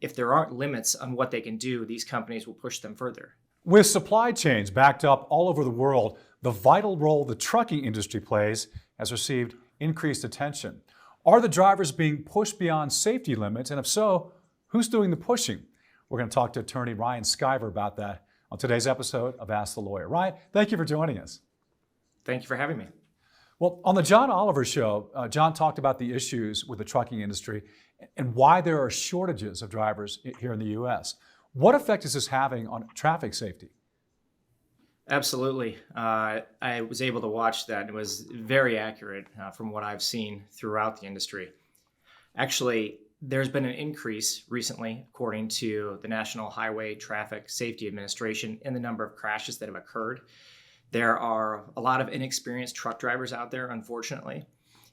if there aren't limits on what they can do, these companies will push them further. With supply chains backed up all over the world, the vital role the trucking industry plays has received increased attention. Are the drivers being pushed beyond safety limits? And if so, who's doing the pushing? We're going to talk to attorney Ryan Skiver about that on today's episode of Ask the Lawyer. Ryan, thank you for joining us. Thank you for having me. Well, on the John Oliver show, John talked about the issues with the trucking industry and why there are shortages of drivers here in the U.S. What effect is this having on traffic safety? Absolutely. I was able to watch that. It was very accurate from what I've seen throughout the industry. Actually, there's been an increase recently, according to the National Highway Traffic Safety Administration, in the number of crashes that have occurred. There are a lot of inexperienced truck drivers out there, unfortunately.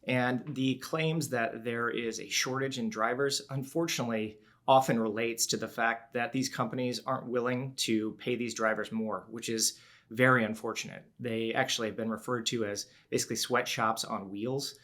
And the claims that there is a shortage in drivers, unfortunately, often relates to the fact that these companies aren't willing to pay these drivers more, which is very unfortunate. They actually have been referred to as basically sweatshops on wheels.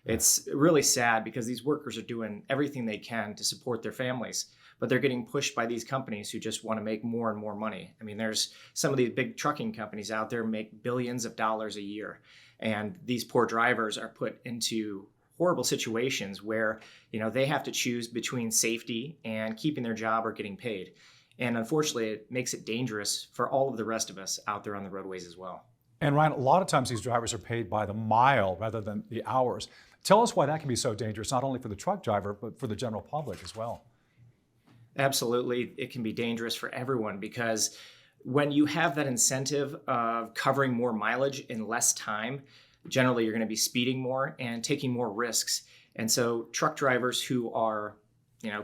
It's really sad because these workers are doing everything they can to support their families, but they're getting pushed by these companies who just want to make more and more money. I mean, there's some of these big trucking companies out there make billions of dollars a year, and these poor drivers are put into horrible situations where, they have to choose between safety and keeping their job or getting paid. And unfortunately, it makes it dangerous for all of the rest of us out there on the roadways as well. And Ryan, a lot of times these drivers are paid by the mile rather than the hours. Tell us why that can be so dangerous, not only for the truck driver, but for the general public as well. Absolutely. It can be dangerous for everyone because when you have that incentive of covering more mileage in less time, generally you're going to be speeding more and taking more risks. And so truck drivers who are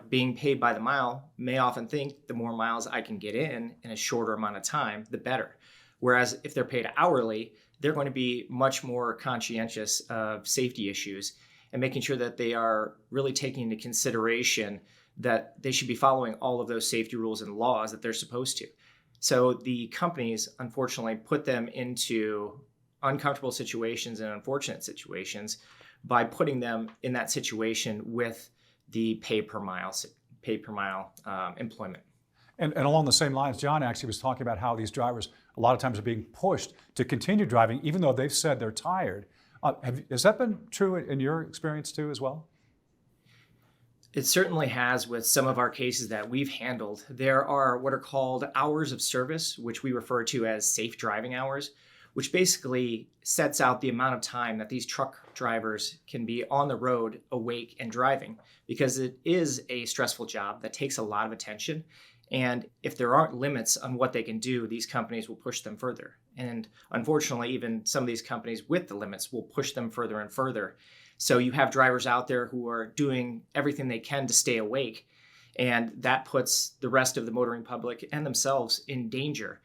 being paid by the mile may often think the more miles I can get in a shorter amount of time, the better. Whereas if they're paid hourly, they're going to be much more conscientious of safety issues and making sure that they are really taking into consideration that they should be following all of those safety rules and laws that they're supposed to. So the companies, unfortunately, put them into uncomfortable situations and unfortunate situations by putting them in that situation with the pay per mile employment. And along the same lines, John actually was talking about how these drivers a lot of times are being pushed to continue driving, even though they've said they're tired. Has that been true in your experience too as well? It certainly has with some of our cases that we've handled. There are what are called hours of service, which we refer to as safe driving hours, which basically sets out the amount of time that these truck drivers can be on the road awake and driving, because it is a stressful job that takes a lot of attention. And if there aren't limits on what they can do, these companies will push them further. And unfortunately, even some of these companies with the limits will push them further and further. So you have drivers out there who are doing everything they can to stay awake, and that puts the rest of the motoring public and themselves in danger.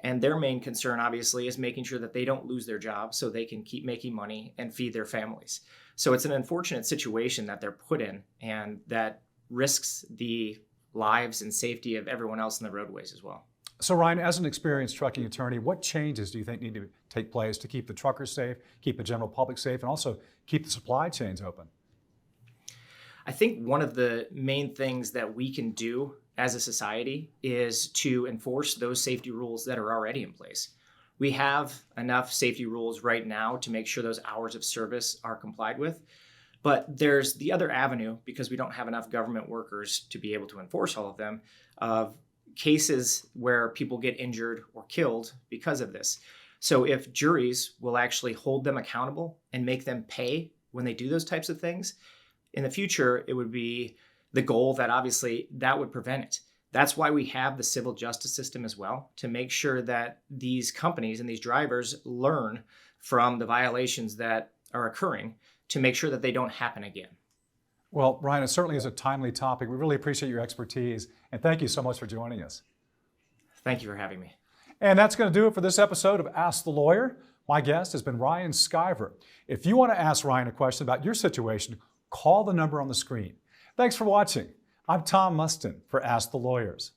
And their main concern, obviously, is making sure that they don't lose their job so they can keep making money and feed their families. So it's an unfortunate situation that they're put in, and that risks the lives and safety of everyone else in the roadways as well. So Ryan, as an experienced trucking attorney, what changes do you think need to take place to keep the truckers safe, keep the general public safe, and also keep the supply chains open? I think one of the main things that we can do as a society is to enforce those safety rules that are already in place. We have enough safety rules right now to make sure those hours of service are complied with. But there's the other avenue, because we don't have enough government workers to be able to enforce all of them, of cases where people get injured or killed because of this. So if juries will actually hold them accountable and make them pay when they do those types of things, in the future, it would be the goal that obviously that would prevent it. That's why we have the civil justice system as well, to make sure that these companies and these drivers learn from the violations that are occurring to make sure that they don't happen again. Well, Ryan, it certainly is a timely topic. We really appreciate your expertise, and thank you so much for joining us. Thank you for having me. And that's going to do it for this episode of Ask the Lawyer. My guest has been Ryan Skiver. If you want to ask Ryan a question about your situation, call the number on the screen. Thanks for watching. I'm Tom Mustin for Ask the Lawyers.